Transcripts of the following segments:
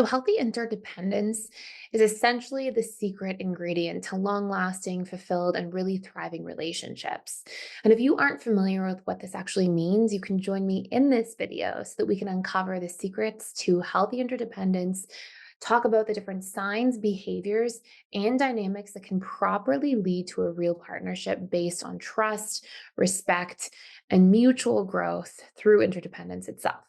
So, healthy interdependence is essentially the secret ingredient to long lasting, fulfilled, and really thriving relationships. And if you aren't familiar with what this actually means, you can join me in this video so that we can uncover the secrets to healthy interdependence, talk about the different signs, behaviors, and dynamics that can properly lead to a real partnership based on trust, respect, and mutual growth through interdependence itself.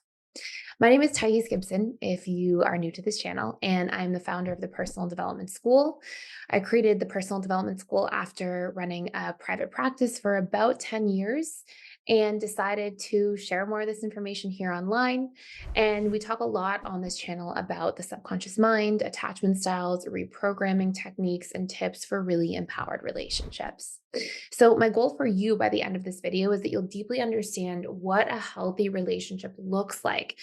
My name is Gibson, if you are new to this channel, and I'm the founder of the Personal Development School. I created the Personal Development School after running a private practice for about 10 years and decided to share more of this information here online. And we talk a lot on this channel about the subconscious mind, attachment styles, reprogramming techniques, and tips for really empowered relationships. So, my goal for you by the end of this video is that you'll deeply understand what a healthy relationship looks like,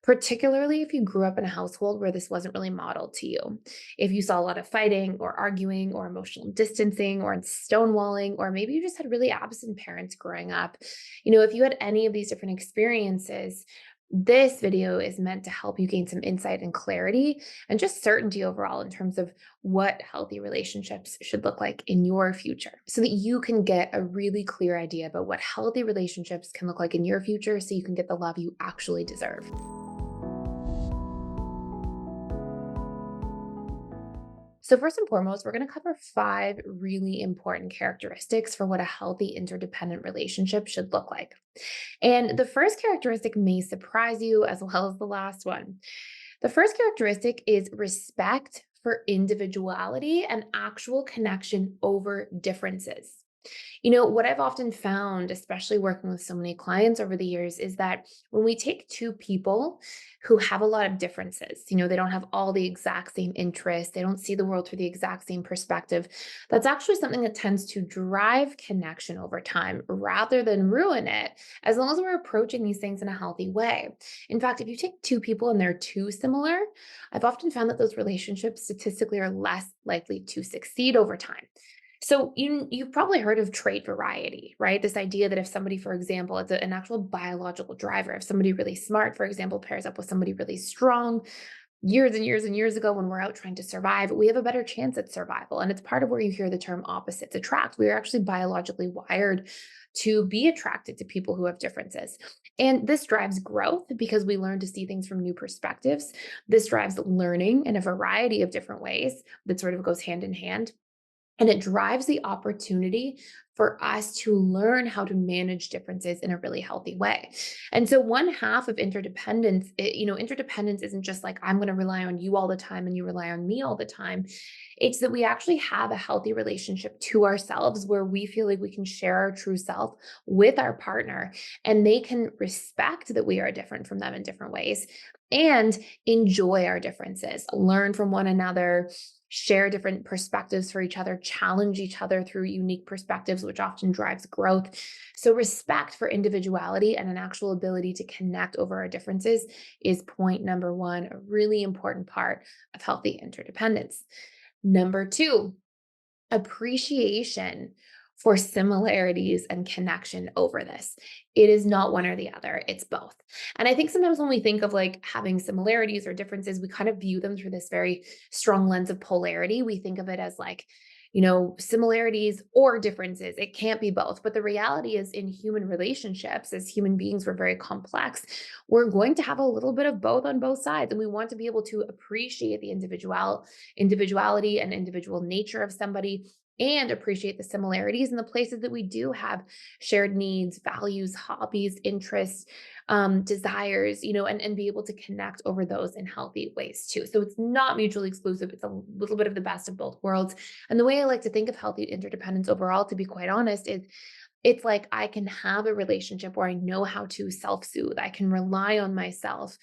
particularly if you grew up in a household where this wasn't really modeled to you. If you saw a lot of fighting or arguing or emotional distancing or stonewalling, or maybe you just had really absent parents growing up, if you had any of these different experiences, this video is meant to help you gain some insight and clarity and just certainty overall in terms of what healthy relationships should look like in your future so that you can get a really clear idea about what healthy relationships can look like in your future so you can get the love you actually deserve. So, first and foremost, we're going to cover five really important characteristics for what a healthy interdependent relationship should look like. And the first characteristic may surprise you as well as the last one. The first characteristic is respect for individuality and actual connection over differences. What I've often found, especially working with so many clients over the years, is that when we take two people who have a lot of differences, they don't have all the exact same interests, they don't see the world through the exact same perspective, that's actually something that tends to drive connection over time rather than ruin it, as long as we're approaching these things in a healthy way. In fact, if you take two people and they're too similar, I've often found that those relationships statistically are less likely to succeed over time. So you've probably heard of trait variety, right? This idea that if somebody, for example, it's an actual biological driver, if somebody really smart, for example, pairs up with somebody really strong, years and years and years ago when we're out trying to survive, we have a better chance at survival. And it's part of where you hear the term opposites attract. We are actually biologically wired to be attracted to people who have differences. And this drives growth because we learn to see things from new perspectives. This drives learning in a variety of different ways that sort of goes hand in hand. And it drives the opportunity for us to learn how to manage differences in a really healthy way. And so, one half of interdependence, interdependence isn't just like, I'm going to rely on you all the time and you rely on me all the time. It's that we actually have a healthy relationship to ourselves where we feel like we can share our true self with our partner and they can respect that we are different from them in different ways and enjoy our differences, learn from one another, share different perspectives for each other, challenge each other through unique perspectives, which often drives growth. So, respect for individuality and an actual ability to connect over our differences is point number one, a really important part of healthy interdependence. Number two, appreciation for similarities and connection over this. It is not one or the other, it's both. And I think sometimes when we think of like having similarities or differences, we kind of view them through this very strong lens of polarity. We think of it as like, similarities or differences. It can't be both. But the reality is, in human relationships, as human beings, we're very complex. We're going to have a little bit of both on both sides. And we want to be able to appreciate the individuality and individual nature of somebody and appreciate the similarities in the places that we do have shared needs, values, hobbies, interests, desires, and be able to connect over those in healthy ways too. So it's not mutually exclusive. It's a little bit of the best of both worlds. And the way I like to think of healthy interdependence overall, to be quite honest, is it's like I can have a relationship where I know how to self soothe. I can rely on myself.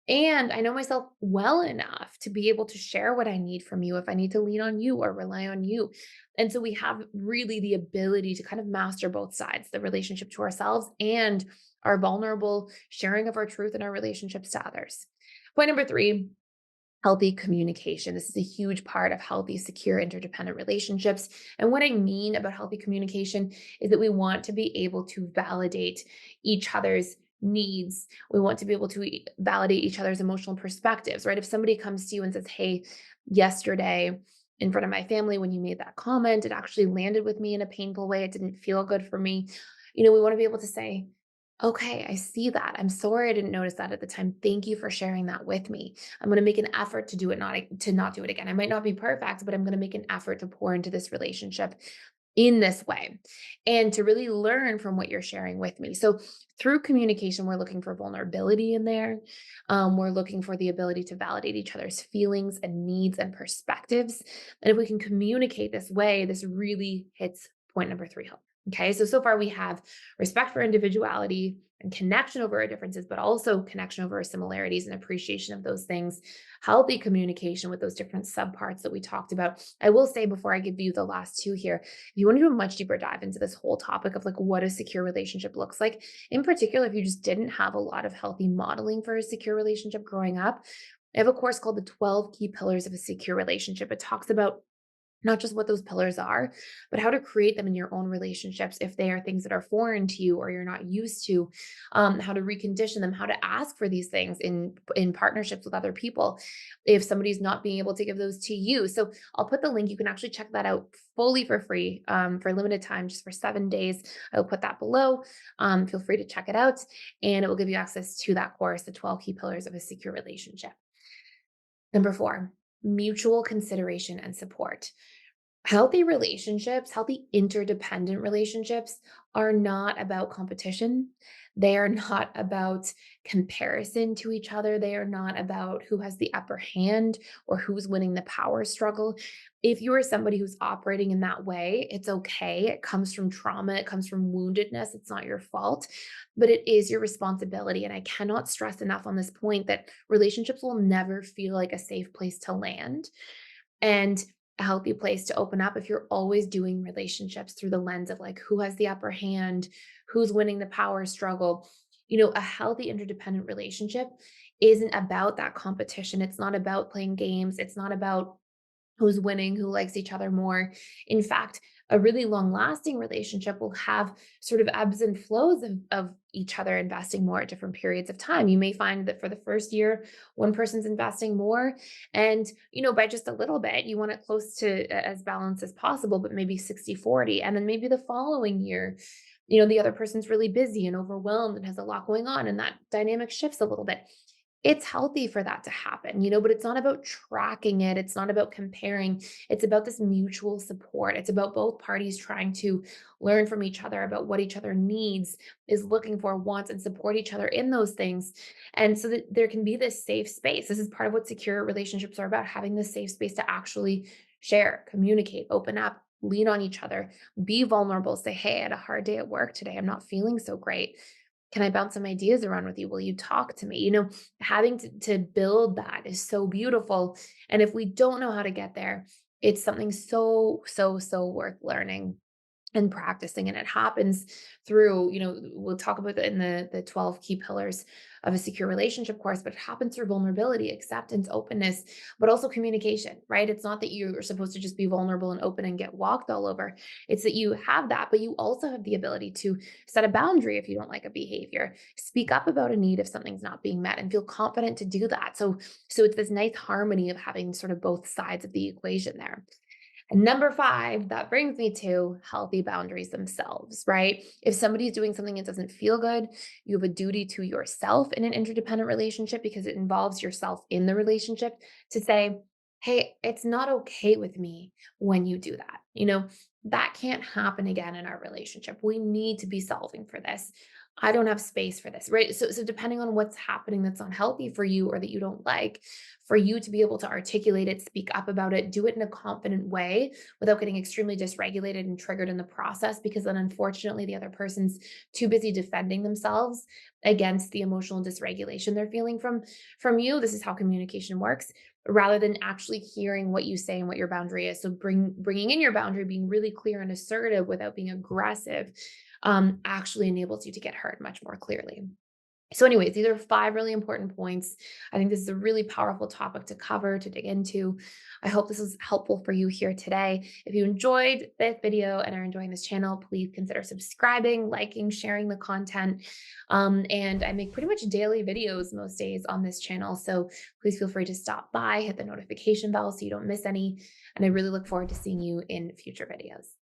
And I know myself well enough to be able to share what I need from you if I need to lean on you or rely on you. And so we have really the ability to kind of master both sides, the relationship to ourselves and our vulnerable sharing of our truth in our relationships to others. Point number three, healthy communication. This is a huge part of healthy, secure, interdependent relationships. And what I mean about healthy communication is that we want to be able to validate each other's needs. We want to be able to validate each other's emotional perspectives, right? If somebody comes to you and says, "Hey, yesterday in front of my family, when you made that comment, it actually landed with me in a painful way. It didn't feel good for me." We want to be able to say, "Okay, I see that. I'm sorry I didn't notice that at the time. Thank you for sharing that with me. I'm going to make an effort to do it, not do it again. I might not be perfect, but I'm going to make an effort to pour into this relationship in this way and to really learn from what you're sharing with me." So through communication, we're looking for vulnerability in there. We're looking for the ability to validate each other's feelings and needs and perspectives. And if we can communicate this way, this really hits point number three home. Okay, so far we have respect for individuality and connection over our differences, but also connection over our similarities and appreciation of those things, healthy communication with those different subparts that we talked about. I will say before I give you the last two here, if you want to do a much deeper dive into this whole topic of like what a secure relationship looks like, in particular, if you just didn't have a lot of healthy modeling for a secure relationship growing up, I have a course called The 12 Key Pillars of a Secure Relationship. It talks about not just what those pillars are, but how to create them in your own relationships if they are things that are foreign to you or you're not used to, how to recondition them, how to ask for these things in partnerships with other people if somebody's not being able to give those to you. So I'll put the link. You can actually check that out fully for free for a limited time, just for 7 days. I'll put that below. Feel free to check it out, and it will give you access to that course, The 12 Key Pillars of a Secure Relationship. Number four, mutual consideration and support. Healthy relationships, healthy interdependent relationships are not about competition. They are not about comparison to each other. They are not about who has the upper hand or who's winning the power struggle. If you are somebody who's operating in that way, it's okay. It comes from trauma, it comes from woundedness. It's not your fault, but it is your responsibility. And I cannot stress enough on this point that relationships will never feel like a safe place to land. And a healthy place to open up if you're always doing relationships through the lens of like who has the upper hand, who's winning the power struggle. A healthy interdependent relationship isn't about that competition. It's not about playing games. It's not about who's winning, who likes each other more. In fact, a really long lasting relationship will have sort of ebbs and flows of each other investing more at different periods of time. You may find that for the first year, one person's investing more. And, by just a little bit, you want it close to as balanced as possible, but maybe 60-40. And then maybe the following year, the other person's really busy and overwhelmed and has a lot going on. And that dynamic shifts a little bit. It's healthy for that to happen, but it's not about tracking it. It's not about comparing. It's about this mutual support. It's about both parties trying to learn from each other about what each other needs, is looking for, wants, and support each other in those things. And so that there can be this safe space. This is part of what secure relationships are about, having this safe space to actually share, communicate, open up, lean on each other, be vulnerable, say, "Hey, I had a hard day at work today. I'm not feeling so great. Can I bounce some ideas around with you? Will you talk to me?" Having to build that is so beautiful. And if we don't know how to get there, it's something so, so, so worth learning and practicing. And it happens through, we'll talk about it in the 12 key pillars of a secure relationship course, but it happens through vulnerability, acceptance, openness, but also communication, right? It's not that you're supposed to just be vulnerable and open and get walked all over. It's that you have that, but you also have the ability to set a boundary if you don't like a behavior, speak up about a need if something's not being met, and feel confident to do that. So it's this nice harmony of having sort of both sides of the equation there. And number five, that brings me to healthy boundaries themselves, right? If somebody's doing something that doesn't feel good, you have a duty to yourself in an interdependent relationship, because it involves yourself in the relationship, to say, "Hey, it's not okay with me when you do that." That can't happen again in our relationship. We need to be solving for this. I don't have space for this, right? So depending on what's happening that's unhealthy for you or that you don't like, for you to be able to articulate it, speak up about it, do it in a confident way without getting extremely dysregulated and triggered in the process, because then unfortunately the other person's too busy defending themselves against the emotional dysregulation they're feeling from you. This is how communication works, rather than actually hearing what you say and what your boundary is. So bringing in your boundary, being really clear and assertive without being aggressive, actually enables you to get heard much more clearly. So, anyways, these are five really important points. I think this is a really powerful topic to cover, to dig into. I hope this was helpful for you here today. If you enjoyed this video and are enjoying this channel, please consider subscribing, liking, sharing the content. And I make pretty much daily videos most days on this channel. So please feel free to stop by, hit the notification bell so you don't miss any. And I really look forward to seeing you in future videos.